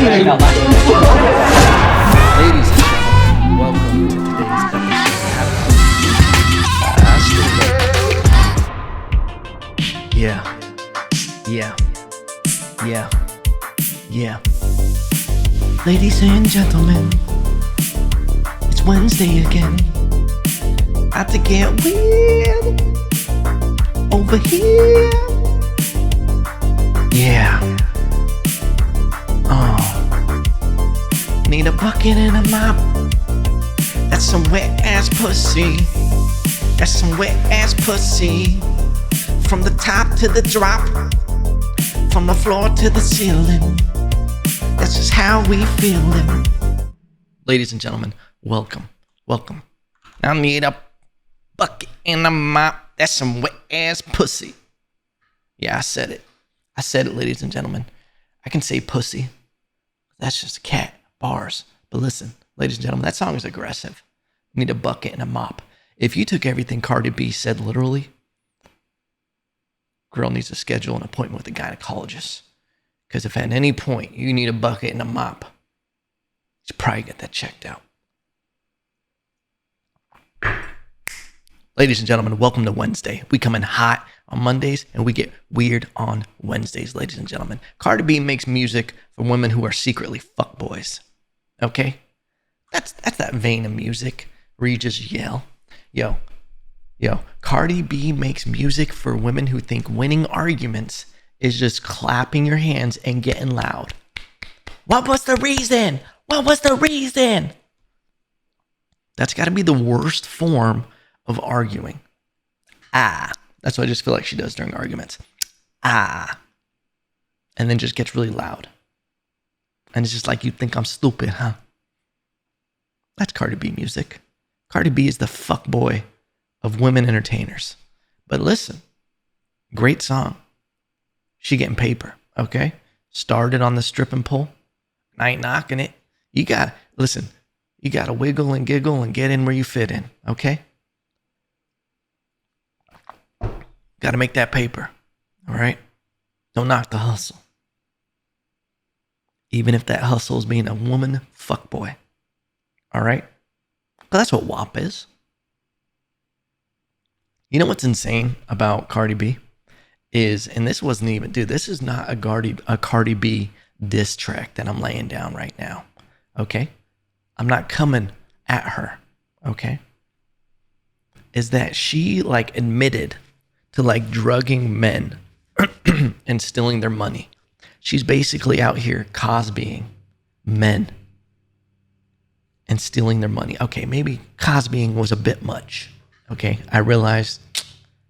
Ladies and gentlemen, welcome to today's episode. Yeah. Ladies and gentlemen, it's Wednesday again. About to get weird over here. Yeah. Need a bucket and a mop. That's some wet ass pussy. That's some wet ass pussy. From the top to the drop. From the floor to the ceiling. That's just how we feelin'. Ladies and gentlemen, welcome. I need a bucket and a mop. That's some wet ass pussy. Yeah, I said it, ladies and gentlemen. I can say pussy. That's just a cat. Bars. But listen, ladies and gentlemen, that song is aggressive. You need a bucket and a mop. If you took everything Cardi B said literally, girl needs to schedule an appointment with a gynecologist. Because if at any point you need a bucket and a mop, you should probably get that checked out. Ladies and gentlemen, welcome to Wednesday. We come in hot on Mondays and we get weird on Wednesdays, ladies and gentlemen. Cardi B makes music for women who are secretly fuckboys. Okay? That's that vein of music where you just yell. Yo. Cardi B makes music for women who think winning arguments is just clapping your hands and getting loud. What was the reason? That's got to be the worst form of arguing. That's what I just feel like she does during arguments. And then just gets really loud. And it's just like, you think I'm stupid, huh? That's Cardi B music. Cardi B is the fuckboy of women entertainers. But listen, great song. She getting paper, okay? Started on the stripping pole. I ain't knocking it. You gotta wiggle and giggle and get in where you fit in, okay? Gotta make that paper, all right? Don't knock the hustle. Even if that hustle is being a woman fuckboy, all right? But that's what WAP is. You know what's insane about Cardi B is, and this wasn't even, dude, this is not a Cardi B diss track that I'm laying down right now, okay? I'm not coming at her, okay? Is that she admitted to drugging men and stealing their money. She's basically out here Cosbying men and stealing their money. Okay, maybe Cosbying was a bit much. Okay, I realize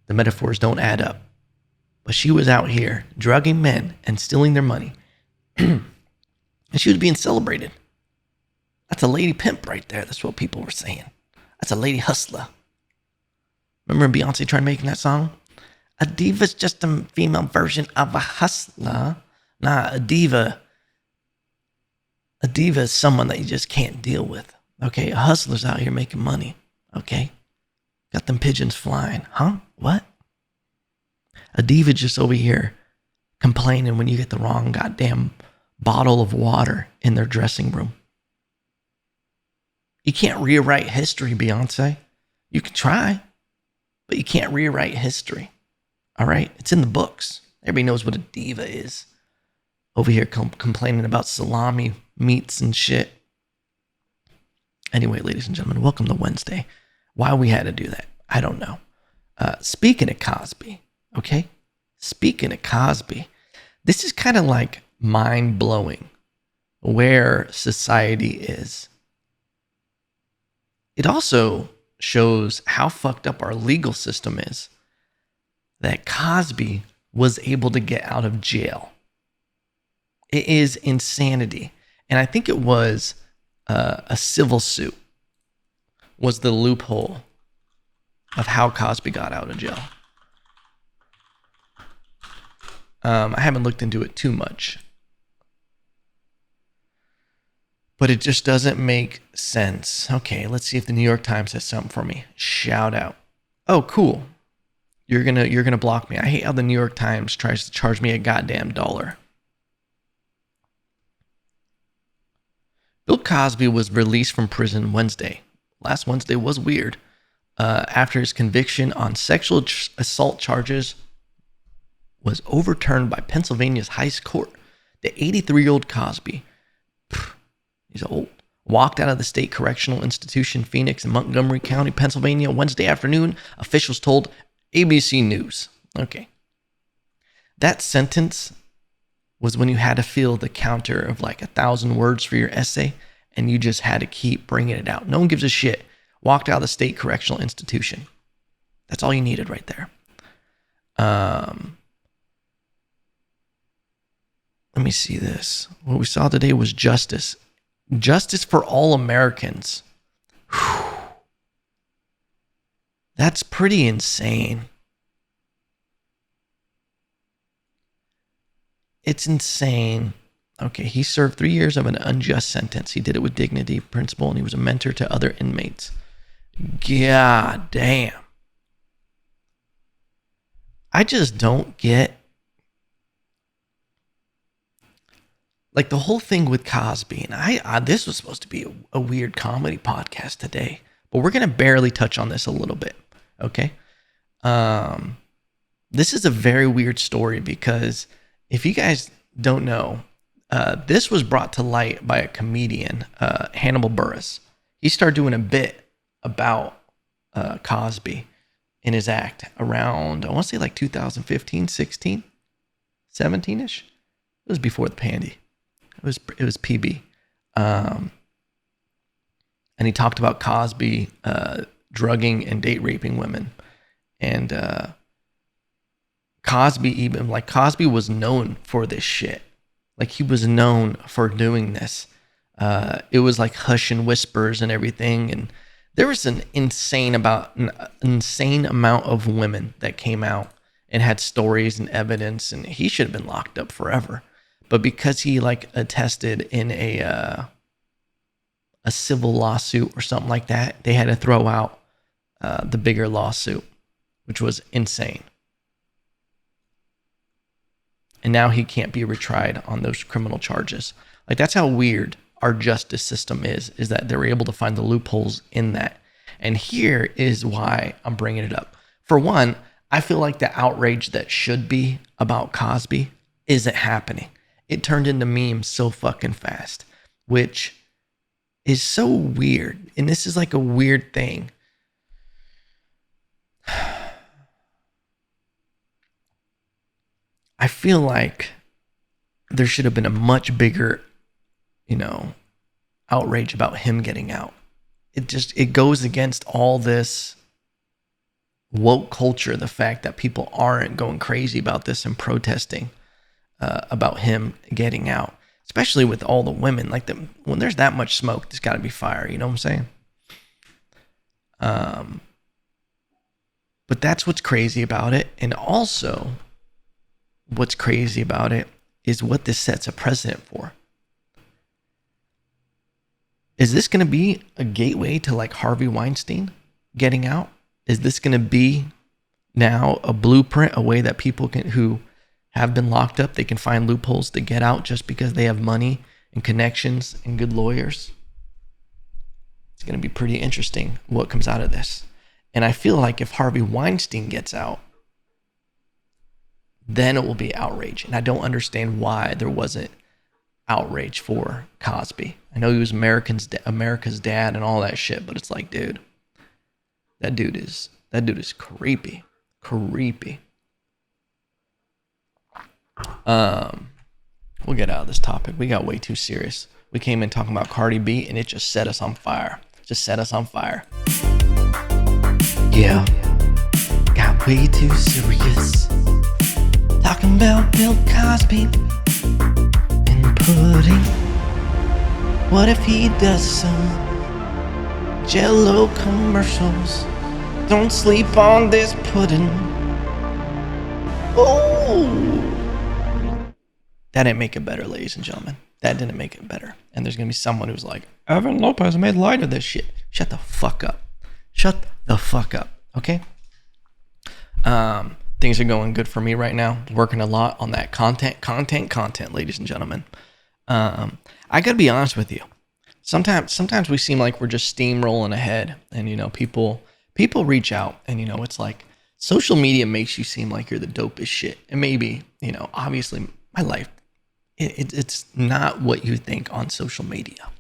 the metaphors don't add up. But she was out here drugging men and stealing their money. And she was being celebrated. That's a lady pimp right there. That's what people were saying. That's a lady hustler. Remember Beyonce tried making that song? A diva's just a female version of a hustler. Nah, a diva is someone that you just can't deal with. Okay, a hustler's out here making money. Okay, got them pigeons flying. Huh? What? A diva just over here complaining when you get the wrong goddamn bottle of water in their dressing room. You can't rewrite history, Beyonce. You can try, but you can't rewrite history. All right? It's in the books. Everybody knows what a diva is. Over here complaining about salami meats and shit. Anyway, ladies and gentlemen, welcome to Wednesday. Why we had to do that, I don't know. Speaking of Cosby, okay? Speaking of Cosby, this is kind of like mind-blowing where society is. It also shows how fucked up our legal system is that Cosby was able to get out of jail. It is insanity. And I think it was a civil suit was the loophole of how Cosby got out of jail. I haven't looked into it too much. But it just doesn't make sense. Okay, let's see if the New York Times has something for me. Shout out. Oh, cool. You're gonna block me. I hate how the New York Times tries to charge me a goddamn dollar. Cosby was released from prison Wednesday. Last Wednesday was weird. After his conviction on sexual assault charges was overturned by Pennsylvania's highest court. The 83-year-old Cosby, he's old, walked out of the state correctional institution Phoenix in Montgomery County, Pennsylvania, Wednesday afternoon, officials told ABC News. Okay. That sentence was when you had to fill the counter of like 1,000 words for your essay, and you just had to keep bringing it out. No one gives a shit. Walked out of the state correctional institution. That's all you needed right there. Let me see this. What we saw today was justice. Justice for all Americans. Whew. That's pretty insane. It's insane. Okay, he served 3 years of an unjust sentence. He did it with dignity, principle, and he was a mentor to other inmates. God damn. I just don't get, like, the whole thing with Cosby. And I this was supposed to be a weird comedy podcast today, but we're going to barely touch on this a little bit, okay? This is a very weird story because if you guys don't know, this was brought to light by a comedian, Hannibal Buress. He started doing a bit about Cosby in his act around, I want to say like 2015, 16, 17-ish. It was before the pandy. It was PB. And he talked about Cosby drugging and date raping women. And Cosby was known for this shit. Like, he was known for doing this. It was like hush and whispers and everything. And there was an insane amount of women that came out and had stories and evidence, and he should have been locked up forever. But because he like attested in a civil lawsuit or something like that, they had to throw out the bigger lawsuit, which was insane. And now he can't be retried on those criminal charges. Like, that's how weird our justice system is that they're able to find the loopholes in that. And here is why I'm bringing it up. For one, I feel like the outrage that should be about Cosby isn't happening. It turned into memes so fucking fast, which is so weird. And this is like a weird thing. I feel like there should have been a much bigger, outrage about him getting out. It goes against all this woke culture, the fact that people aren't going crazy about this and protesting about him getting out, especially with all the women. Like, when there's that much smoke, there's got to be fire. You know what I'm saying? But that's what's crazy about it. And also, what's crazy about it is what this sets a precedent for. Is this going to be a gateway to like Harvey Weinstein getting out? Is this going to be now a blueprint, a way that people who have been locked up, they can find loopholes to get out just because they have money and connections and good lawyers? It's going to be pretty interesting what comes out of this. And I feel like if Harvey Weinstein gets out, then it will be outrage. And I don't understand why there wasn't outrage for Cosby. I know he was America's dad and all that shit, but it's like, dude, that dude is creepy. Creepy. We'll get out of this topic. We got way too serious. We came in talking about Cardi B and it just set us on fire. Yeah. Got way too serious. Talking about Bill Cosby and pudding. What if he does some Jell-O commercials? Don't sleep on this pudding. Oh! That didn't make it better, ladies and gentlemen. That didn't make it better. And there's going to be someone who's like, Evan Lopez made light of this shit. Shut the fuck up. Shut the fuck up, okay? Things are going good for me right now. Working a lot on that content, ladies and gentlemen. I got to be honest with you. sometimes we seem like we're just steamrolling ahead, and people reach out, and it's like social media makes you seem like you're the dopest shit, and maybe obviously my life it's not what you think on social media.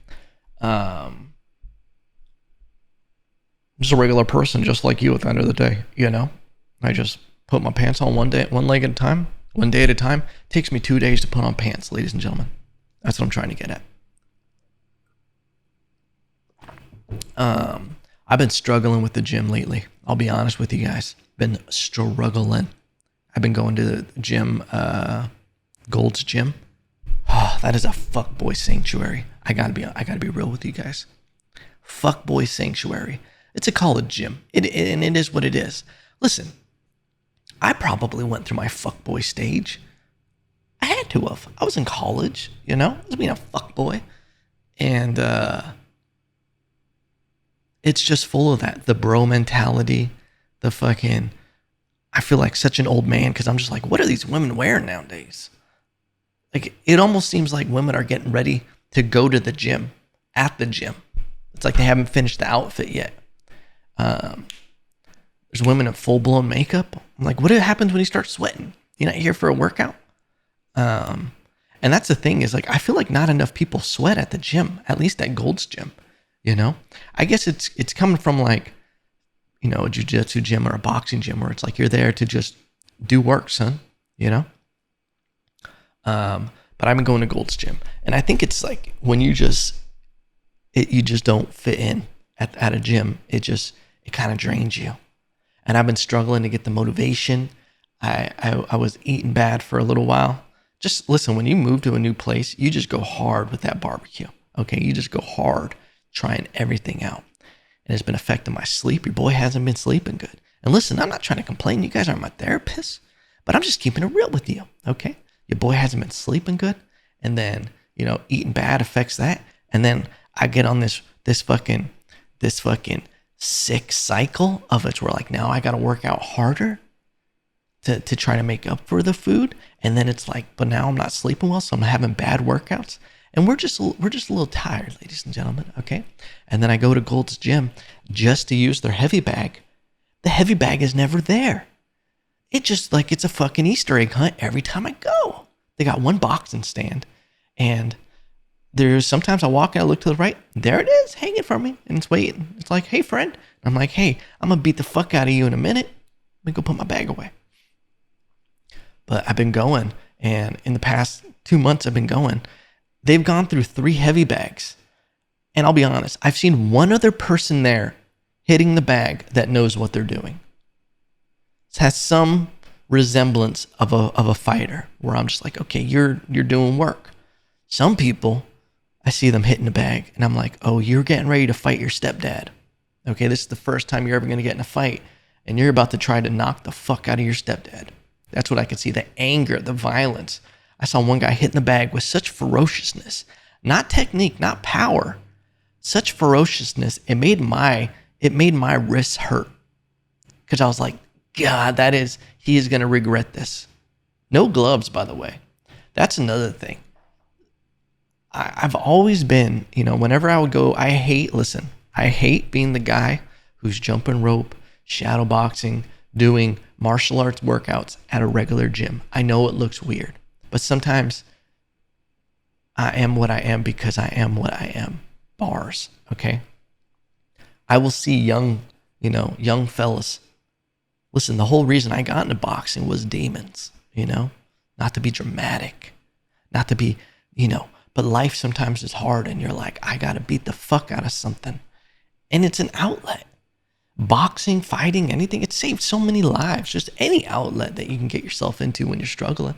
I'm just a regular person, just like you. At the end of the day, I just put my pants on one leg at a time, one day at a time. It takes me 2 days to put on pants, ladies and gentlemen. That's what I'm trying to get at. I've been struggling with the gym lately. I'll be honest with you guys. Been struggling. I've been going to the gym, Gold's Gym. Oh, that is a fuckboy sanctuary. I gotta be real with you guys. Fuckboy sanctuary. It's a college gym. And it is what it is. Listen, I probably went through my fuckboy stage. I had to have. I was in college, I was being a fuckboy. And it's just full of that. The bro mentality, the fucking, I feel like such an old man because I'm just like, what are these women wearing nowadays? Like, it almost seems like women are getting ready to go to the gym, at the gym. It's like they haven't finished the outfit yet. There's women in full-blown makeup. I'm like, what happens when you start sweating? You're not here for a workout? And that's the thing is, like, I feel like not enough people sweat at the gym, at least at Gold's Gym. I guess it's coming from like, a jiu-jitsu gym or a boxing gym where it's like you're there to just do work, son, But I've been going to Gold's Gym, and I think it's like when you just don't fit in at a gym, it kind of drains you. And I've been struggling to get the motivation. I was eating bad for a little while. Just listen, when you move to a new place, you just go hard with that barbecue. Okay, you just go hard trying everything out. And it's been affecting my sleep. Your boy hasn't been sleeping good. And listen, I'm not trying to complain. You guys aren't my therapist, but I'm just keeping it real with you. Okay, your boy hasn't been sleeping good, and then eating bad affects that, and then I get on this fucking sick cycle of it's where like now I got to work out harder to try to make up for the food, and then it's like, but now I'm not sleeping well, so I'm having bad workouts, and we're just a little tired, ladies and gentlemen. Okay, and then I go to Gold's Gym just to use their heavy bag. The heavy bag is never there. It's just like it's a fucking Easter egg hunt every time I go. They got one boxing stand, and there's sometimes I walk and I look to the right. There it is, hanging from me, and it's waiting. It's like, hey, friend. And I'm like, hey, I'm going to beat the fuck out of you in a minute. Let me go put my bag away. But I've been going, and in the past 2 months I've been going, they've gone through 3 heavy bags. And I'll be honest, I've seen one other person there hitting the bag that knows what they're doing. It has some resemblance of a fighter where I'm just like, okay, you're doing work. Some people, I see them hitting the bag, and I'm like, oh, you're getting ready to fight your stepdad. Okay, this is the first time you're ever going to get in a fight, and you're about to try to knock the fuck out of your stepdad. That's what I could see, the anger, the violence. I saw one guy hitting the bag with such ferociousness, not technique, not power, such ferociousness. It made my wrists hurt because I was like, God, he is going to regret this. No gloves, by the way. That's another thing. I've always been, whenever I would go, I hate being the guy who's jumping rope, shadow boxing, doing martial arts workouts at a regular gym. I know it looks weird, but sometimes I am what I am because I am what I am. Bars, okay? I will see young fellas. Listen, the whole reason I got into boxing was demons, not to be dramatic, not to be, but life sometimes is hard and you're like, I got to beat the fuck out of something. And it's an outlet. Boxing, fighting, anything, it saves so many lives. Just any outlet that you can get yourself into when you're struggling.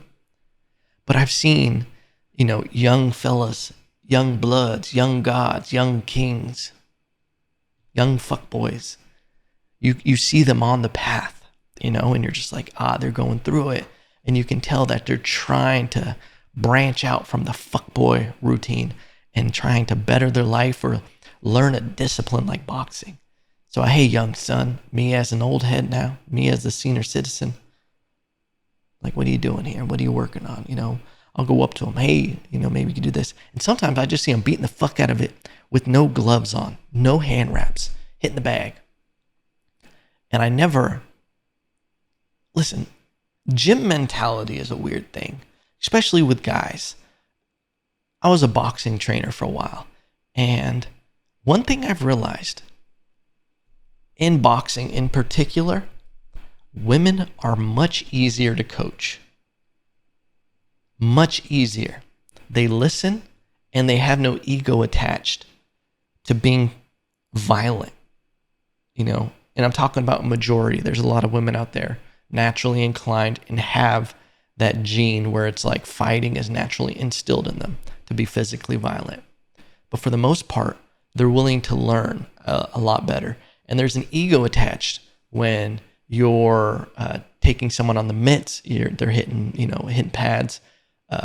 But I've seen, young fellas, young bloods, young gods, young kings, young fuckboys. You see them on the path, and you're just like, they're going through it. And you can tell that they're trying to branch out from the fuckboy routine and trying to better their life or learn a discipline like boxing. So, hey, young son, me as an old head now, me as a senior citizen, like, what are you doing here? What are you working on? I'll go up to them. Hey, maybe you can do this. And sometimes I just see them beating the fuck out of it with no gloves on, no hand wraps, hitting the bag. And I never, listen, gym mentality is a weird thing, especially with guys. I was a boxing trainer for a while. And one thing I've realized in boxing in particular, women are much easier to coach. Much easier. They listen and they have no ego attached to being violent, and I'm talking about majority. There's a lot of women out there naturally inclined and have that gene where it's like fighting is naturally instilled in them to be physically violent. But for the most part, they're willing to learn a lot better. And there's an ego attached when you're taking someone on the mitts. They're hitting, hitting pads,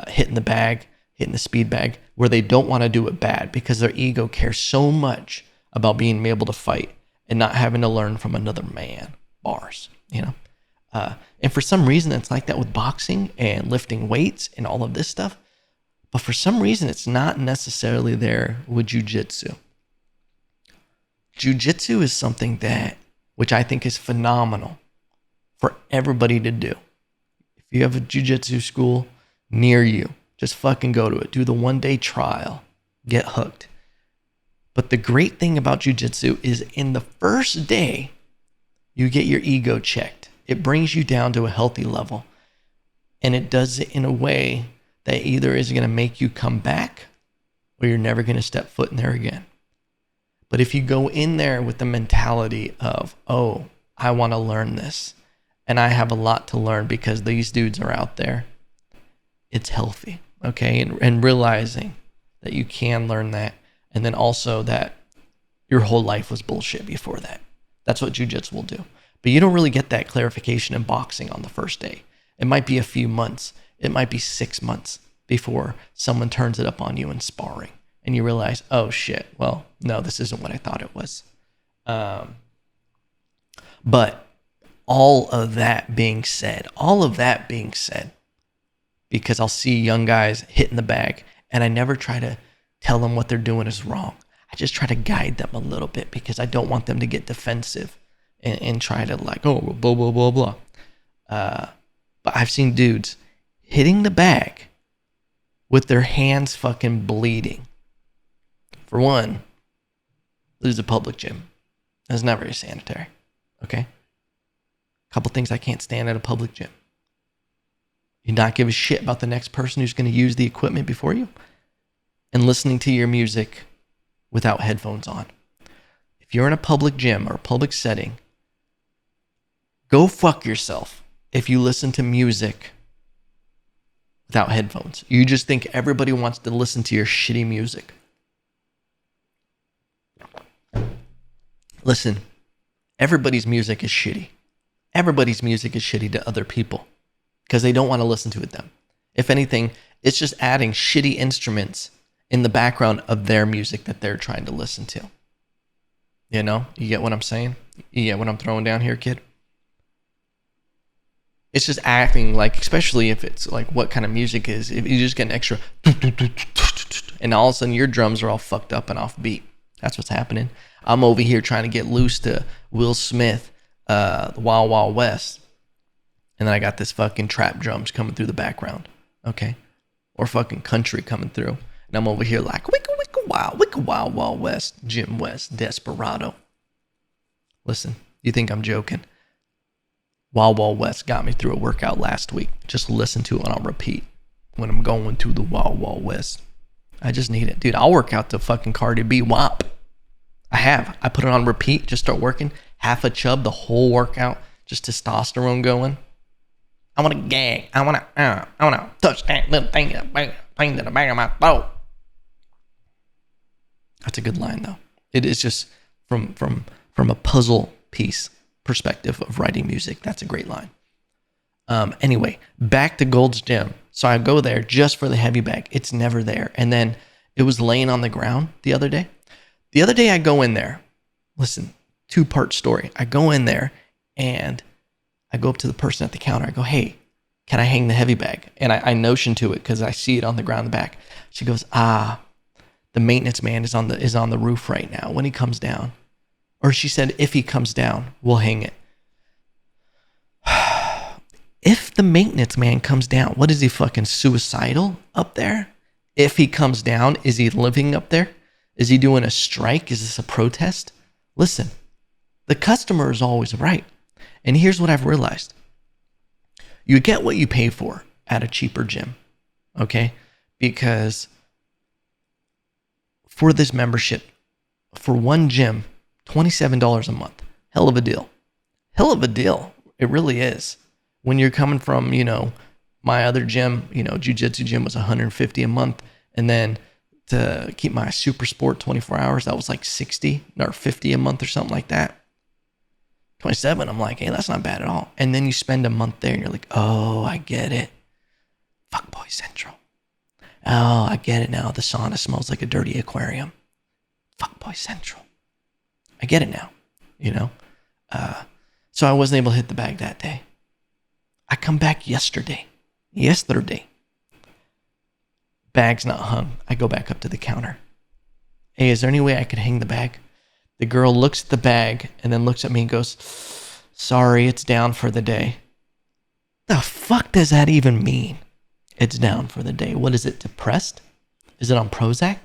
hitting the bag, hitting the speed bag, where they don't want to do it bad because their ego cares so much about being able to fight and not having to learn from another man. Bars, and for some reason, it's like that with boxing and lifting weights and all of this stuff. But for some reason, it's not necessarily there with jiu-jitsu. Jiu-jitsu is something which I think is phenomenal for everybody to do. If you have a jiu-jitsu school near you, just fucking go to it. Do the 1-day trial. Get hooked. But the great thing about jiu-jitsu is in the first day, you get your ego checked. It brings you down to a healthy level. And it does it in a way that either is going to make you come back or you're never going to step foot in there again. But if you go in there with the mentality of, oh, I want to learn this and I have a lot to learn because these dudes are out there, it's healthy, okay? And realizing that you can learn that, and then also that your whole life was bullshit before that. That's what jiu-jitsu will do. But you don't really get that clarification in boxing on the first day. It might be a few months. It might be 6 months before someone turns it up on you in sparring. And you realize, oh shit, well, no, this isn't what I thought it was. But all of that being said, because I'll see young guys hitting the bag and I never try to tell them what they're doing is wrong. I just try to guide them a little bit because I don't want them to get defensive and try to like, oh, blah, blah, blah, blah. But I've seen dudes hitting the bag with their hands fucking bleeding. For one, this is a public gym. It's not very sanitary, okay? A couple things I can't stand at a public gym. You not give a shit about the next person who's going to use the equipment before you, and listening to your music without headphones on. If you're in a public gym or a public setting, go fuck yourself if you listen to music without headphones. You just think everybody wants to listen to your shitty music. Listen, everybody's music is shitty. Everybody's music is shitty to other people because they don't want to listen to it them. If anything, it's just adding shitty instruments in the background of their music that they're trying to listen to. You get what I'm saying? You get what I'm throwing down here, kid? It's just acting like, especially if it's like what kind of music is, if you just get an extra, and all of a sudden your drums are all fucked up and off beat. That's what's happening. I'm over here trying to get loose to Will Smith, the Wild Wild West. And then I got this fucking trap drums coming through the background. Okay? Or fucking country coming through. And I'm over here like, wicka wild wild west, Jim West, Desperado. Listen, you think I'm joking? Wild Wild West got me through a workout last week. Just listen to it on repeat when I'm going to the Wild Wild West. I just need it. Dude, I'll work out to fucking Cardi B WAP. I put it on repeat, just start working. Half a chub, the whole workout, just testosterone going. I want to gag. I want to touch that little thing to the back of my throat. That's a good line, though. It is just from a puzzle piece perspective of writing music. That's a great line. Anyway, back to Gold's Gym. So I go there just for the heavy bag. It's never there. And then it was laying on the ground the other day. The other day I go in there. Listen, 2-part story. I go in there and I go up to the person at the counter. I go, hey, can I hang the heavy bag? And I notion to it because I see it on the ground in the back. She goes, the maintenance man is on the roof right now. When he comes down, or she said, if he comes down, we'll hang it. If the maintenance man comes down, what is he, fucking suicidal up there? If he comes down, is he living up there? Is he doing a strike? Is this a protest? Listen, the customer is always right. And here's what I've realized. You get what you pay for at a cheaper gym, okay? Because for this membership, for one gym, $27 a month. Hell of a deal. Hell of a deal. It really is. When you're coming from, my other gym, jiu-jitsu gym was $150 a month. And then to keep my super sport 24 hours, that was like $60 or $50 a month or something like that. 27, I'm like, hey, that's not bad at all. And then you spend a month there and you're like, oh, I get it. Fuckboy Central. Oh, I get it now. The sauna smells like a dirty aquarium. Fuckboy Central. I get it now, So I wasn't able to hit the bag that day. I come back yesterday. Bag's not hung. I go back up to the counter. Hey, is there any way I could hang the bag? The girl looks at the bag and then looks at me and goes, sorry, it's down for the day. The fuck does that even mean? It's down for the day. What is it, depressed? Is it on Prozac?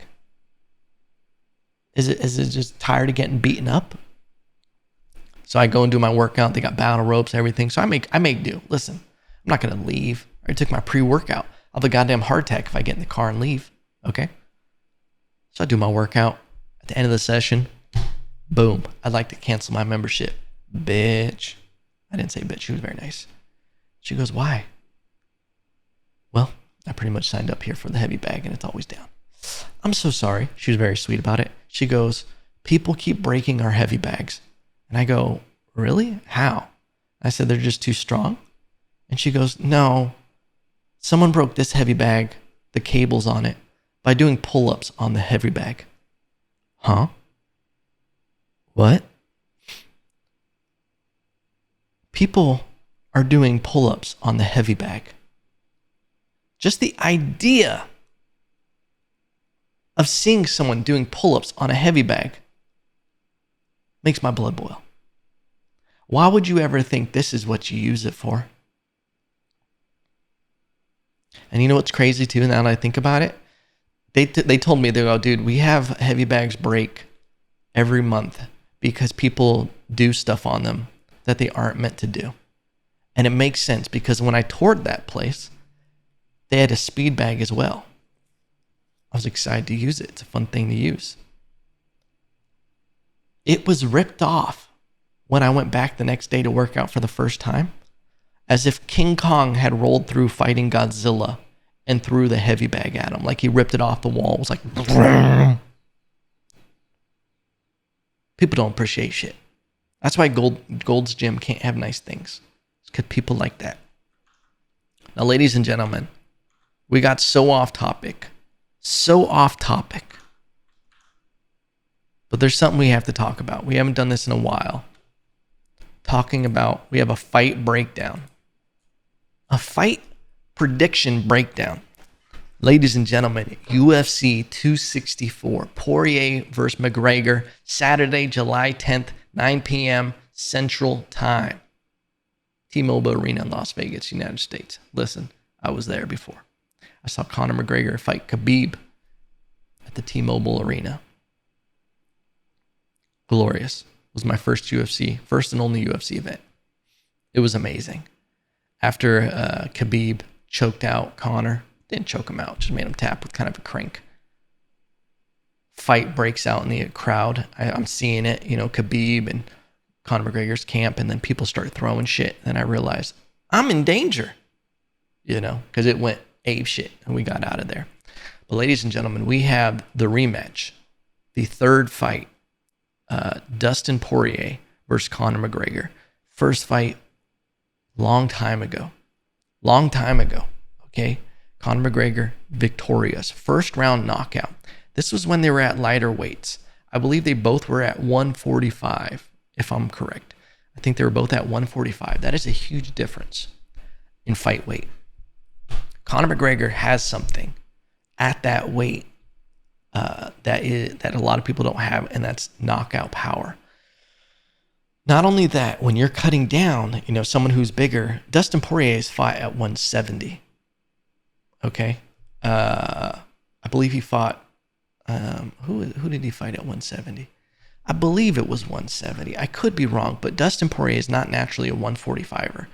Is it just tired of getting beaten up? So I go and do my workout. They got battle ropes, everything. So I make do. Listen, I'm not going to leave. I already took my pre-workout. I'll have a goddamn heart attack if I get in the car and leave. Okay? So I do my workout. At the end of the session, boom, I'd like to cancel my membership. Bitch. I didn't say bitch. She was very nice. She goes, why? Well, I pretty much signed up here for the heavy bag and it's always down. I'm so sorry. She was very sweet about it. She goes, people keep breaking our heavy bags. And I go, really? How? I said, they're just too strong. And she goes, no, someone broke this heavy bag, the cables on it, by doing pull-ups on the heavy bag. Huh? What? People are doing pull-ups on the heavy bag. Just the idea of seeing someone doing pull-ups on a heavy bag makes my blood boil. Why would you ever think this is what you use it for? And you know what's crazy too, now that I think about it? They told me, they go, dude, we have heavy bags break every month because people do stuff on them that they aren't meant to do. And it makes sense because when I toured that place, they had a speed bag as well. I was excited to use it. It's a fun thing to use. It was ripped off when I went back the next day to work out for the first time, as if King Kong had rolled through fighting Godzilla and threw the heavy bag at him. Like he ripped it off the wall. It was like, people don't appreciate shit. That's why Gold's Gym can't have nice things. It's because people like that. Now, ladies and gentlemen, we got so off topic. But there's something we have to talk about. We haven't done this in a while. We have a fight breakdown. A fight prediction breakdown. Ladies and gentlemen, UFC 264, Poirier versus McGregor, Saturday, July 10th, 9 p.m. Central Time. T-Mobile Arena in Las Vegas, United States. Listen, I was there before. I saw Connor McGregor fight Khabib at the T-Mobile Arena. Glorious. It was my first and only UFC event. It was amazing. After Khabib choked out Connor, didn't choke him out, just made him tap with kind of a crank. Fight breaks out in the crowd. I'm seeing it, Khabib and Conor McGregor's camp, and then people start throwing shit. And I realized I'm in danger, because it went ape shit and we got out of there. But ladies and gentlemen, we have the rematch, the third fight, Dustin Poirier versus Connor McGregor. First fight, long time ago, okay? Connor McGregor, victorious. First round knockout. This was when they were at lighter weights. I believe they both were at 145, if I'm correct. I think they were both at 145. That is a huge difference. in fight weight. Conor McGregor has something at that weight that a lot of people don't have, and that's knockout power. Not only that, when you're cutting down, someone who's bigger, Dustin Poirier's fought at 170. Okay, I believe he fought. Who did he fight at 170? I believe it was 170. I could be wrong, but Dustin Poirier is not naturally a 145er,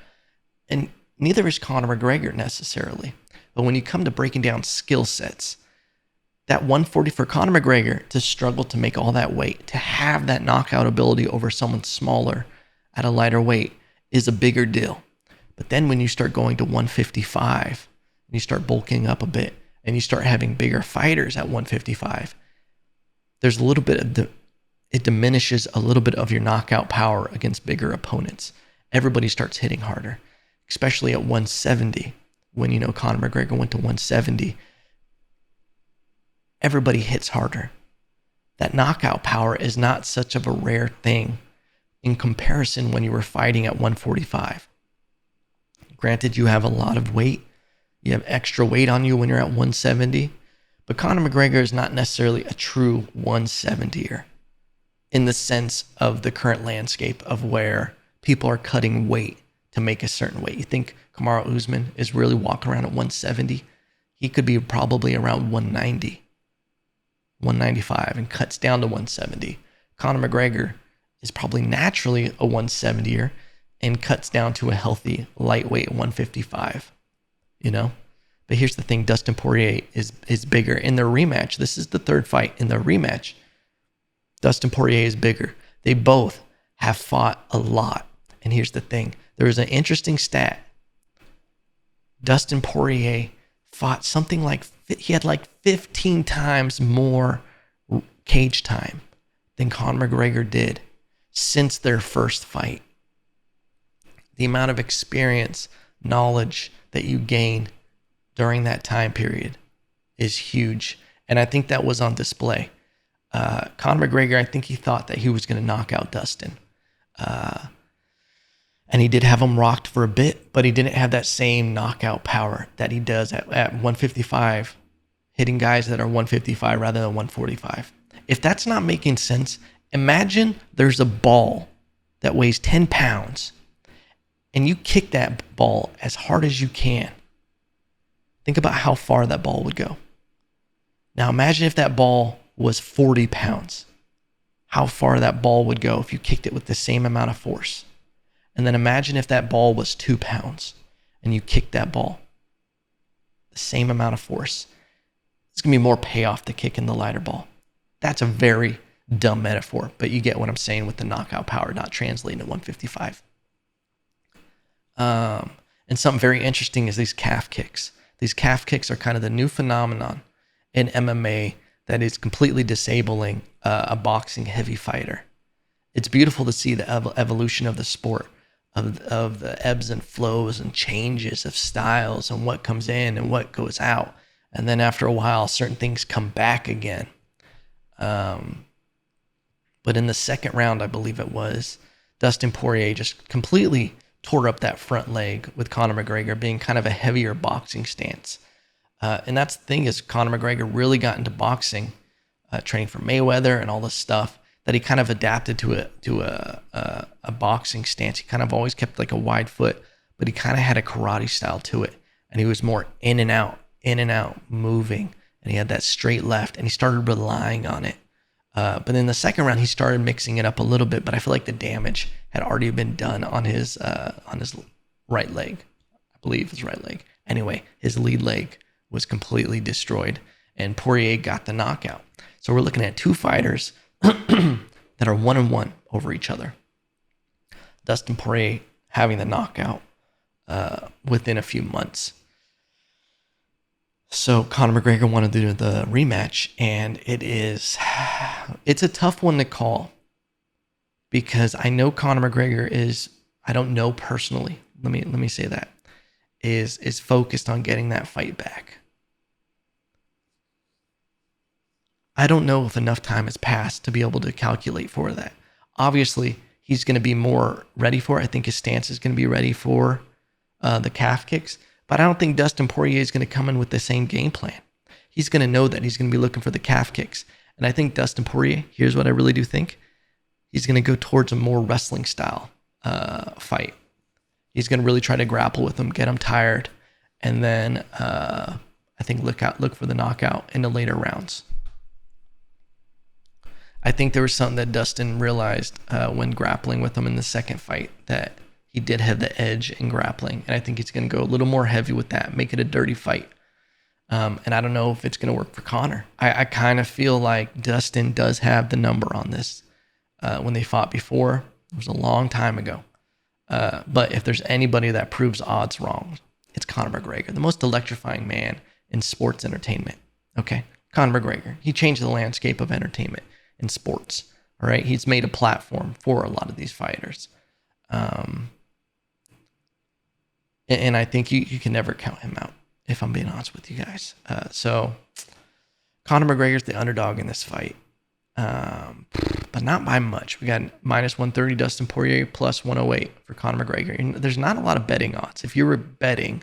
and neither is Conor McGregor necessarily. But when you come to breaking down skill sets, that 140 for Conor McGregor to struggle to make all that weight, to have that knockout ability over someone smaller at a lighter weight is a bigger deal. But then when you start going to 155, and you start bulking up a bit, and you start having bigger fighters at 155, there's a little bit of it diminishes a little bit of your knockout power against bigger opponents. Everybody starts hitting harder, especially at 170. When Conor McGregor went to 170, everybody hits harder. That knockout power is not such of a rare thing in comparison when you were fighting at 145. Granted, you have a lot of weight. You have extra weight on you when you're at 170. But Conor McGregor is not necessarily a true 170er in the sense of the current landscape of where people are cutting weight to make a certain weight. You think Kamaru Usman is really walking around at 170? He could be probably around 190. 195 and cuts down to 170. Conor McGregor is probably naturally a 170er and cuts down to a healthy lightweight 155, But here's the thing, Dustin Poirier is bigger. In their rematch, this is the third fight. In their rematch, Dustin Poirier is bigger. They both have fought a lot. And here's the thing, there was an interesting stat. Dustin Poirier fought something like, he had like 15 times more cage time than Conor McGregor did since their first fight. The amount of experience, knowledge that you gain during that time period is huge. And I think that was on display. Conor McGregor, I think he thought that he was going to knock out Dustin. And he did have him rocked for a bit, but he didn't have that same knockout power that he does at 155, hitting guys that are 155 rather than 145. If that's not making sense, imagine there's a ball that weighs 10 pounds and you kick that ball as hard as you can. Think about how far that ball would go. Now imagine if that ball was 40 pounds, how far that ball would go if you kicked it with the same amount of force. And then imagine if that ball was 2 pounds and you kicked that ball the same amount of force. It's going to be more payoff to kicking the lighter ball. That's a very dumb metaphor, but you get what I'm saying with the knockout power not translating to 155. And something very interesting is these calf kicks. These calf kicks are kind of the new phenomenon in MMA that is completely disabling a boxing heavy fighter. It's beautiful to see the evolution of the sport, of the ebbs and flows and changes of styles and what comes in and what goes out. And then after a while, certain things come back again. But in the second round, I believe it was, Dustin Poirier just completely tore up that front leg with Conor McGregor being kind of a heavier boxing stance. And that's the thing is Conor McGregor really got into boxing, training for Mayweather and all this stuff, that he kind of adapted to a boxing stance. He kind of always kept like a wide foot, but he kind of had a karate style to it. And he was more in and out, moving. And he had that straight left, and he started relying on it. But in the second round, he started mixing it up a little bit, but I feel like the damage had already been done on his right leg. I believe his right leg. Anyway, his lead leg was completely destroyed, and Poirier got the knockout. So we're looking at two fighters that are 1-1 over each other. Dustin Poirier having the knockout within a few months. So Conor McGregor wanted to do the rematch, and it's a tough one to call because I know Conor McGregor is, I don't know personally, let me say that, is focused on getting that fight back. I don't know if enough time has passed to be able to calculate for that. Obviously, he's going to be more ready for it. I think his stance is going to be ready for the calf kicks, but I don't think Dustin Poirier is going to come in with the same game plan. He's going to know that he's going to be looking for the calf kicks. And I think Dustin Poirier, here's what I really do think, he's going to go towards a more wrestling style fight. He's going to really try to grapple with him, get him tired, and then I think look for the knockout in the later rounds. I think there was something that Dustin realized when grappling with him in the second fight, that he did have the edge in grappling, and I think he's going to go a little more heavy with that, make it a dirty fight. And I don't know if it's going to work for Connor. I kind of feel like Dustin does have the number on this. When they fought before, it was a long time ago. But if there's anybody that proves odds wrong, it's Connor McGregor, the most electrifying man in sports entertainment. Okay, Connor McGregor. He changed the landscape of entertainment in sports. All right, he's made a platform for a lot of these fighters. And I think you can never count him out, if I'm being honest with you guys. So Conor McGregor's the underdog in this fight, but not by much. We got minus 130 Dustin Poirier, plus 108 for Conor McGregor. And there's not a lot of betting odds. If you were betting,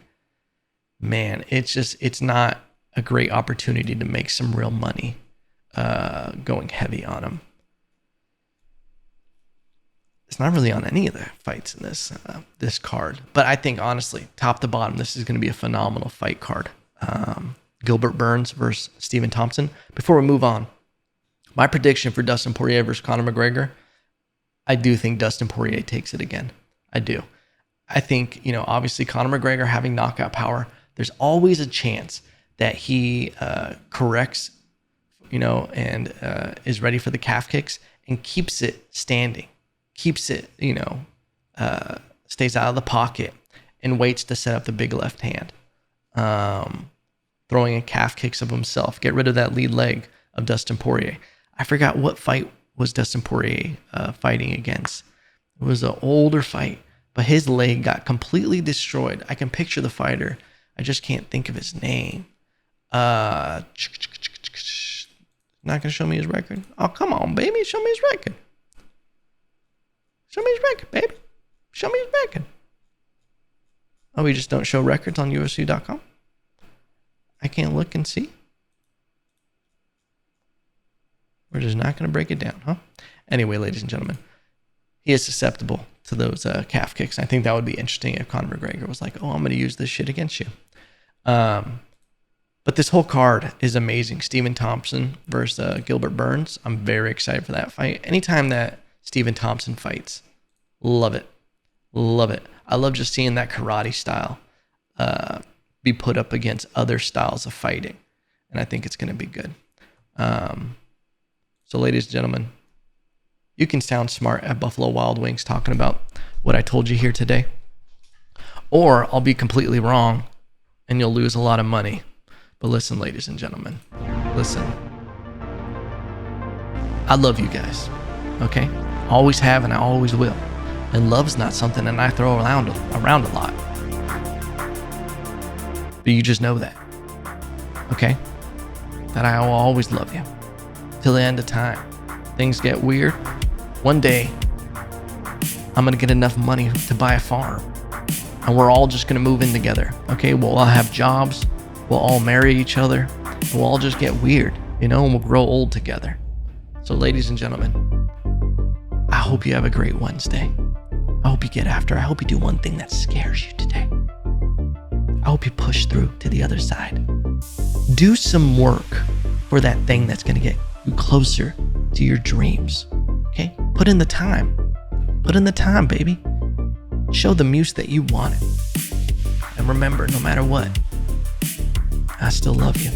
man, it's not a great opportunity to make some real money going heavy on him. It's not really on any of the fights in this card. But I think, honestly, top to bottom, this is going to be a phenomenal fight card. Gilbert Burns versus Stephen Thompson. Before we move on, my prediction for Dustin Poirier versus Conor McGregor, I do think Dustin Poirier takes it again. I do. I think, obviously Conor McGregor having knockout power, there's always a chance that he corrects, and is ready for the calf kicks and keeps it standing. Keeps it, stays out of the pocket and waits to set up the big left hand. Throwing in calf kicks of himself. Get rid of that lead leg of Dustin Poirier. I forgot what fight was Dustin Poirier fighting against. It was an older fight, but his leg got completely destroyed. I can picture the fighter. I just can't think of his name. Not going to show me his record? Oh, come on, baby. Show me his record. Show me his record, baby. Show me his record. Oh, we just don't show records on UFC.com? I can't look and see? We're just not going to break it down, huh? Anyway, ladies and gentlemen, he is susceptible to those calf kicks. I think that would be interesting if Conor McGregor was like, oh, I'm going to use this shit against you. But this whole card is amazing. Stephen Thompson versus Gilbert Burns. I'm very excited for that fight. Anytime that Stephen Thompson fights, love it. Love it. I love just seeing that karate style be put up against other styles of fighting. And I think it's going to be good. So ladies and gentlemen, you can sound smart at Buffalo Wild Wings talking about what I told you here today. Or I'll be completely wrong and you'll lose a lot of money. But listen, ladies and gentlemen, listen. I love you guys, okay? Always have and I always will. And love's not something that I throw around a lot. But you just know that, okay? That I will always love you till the end of time. Things get weird. One day, I'm going to get enough money to buy a farm. And we're all just going to move in together, okay? We'll all have jobs. We'll all marry each other. And we'll all just get weird, and we'll grow old together. So ladies and gentlemen, I hope you have a great Wednesday. I hope you get after. I hope you do one thing that scares you today. I hope you push through to the other side. Do some work for that thing that's going to get you closer to your dreams. Okay? Put in the time. Put in the time, baby. Show the muse that you want it. And remember, no matter what, I still love you.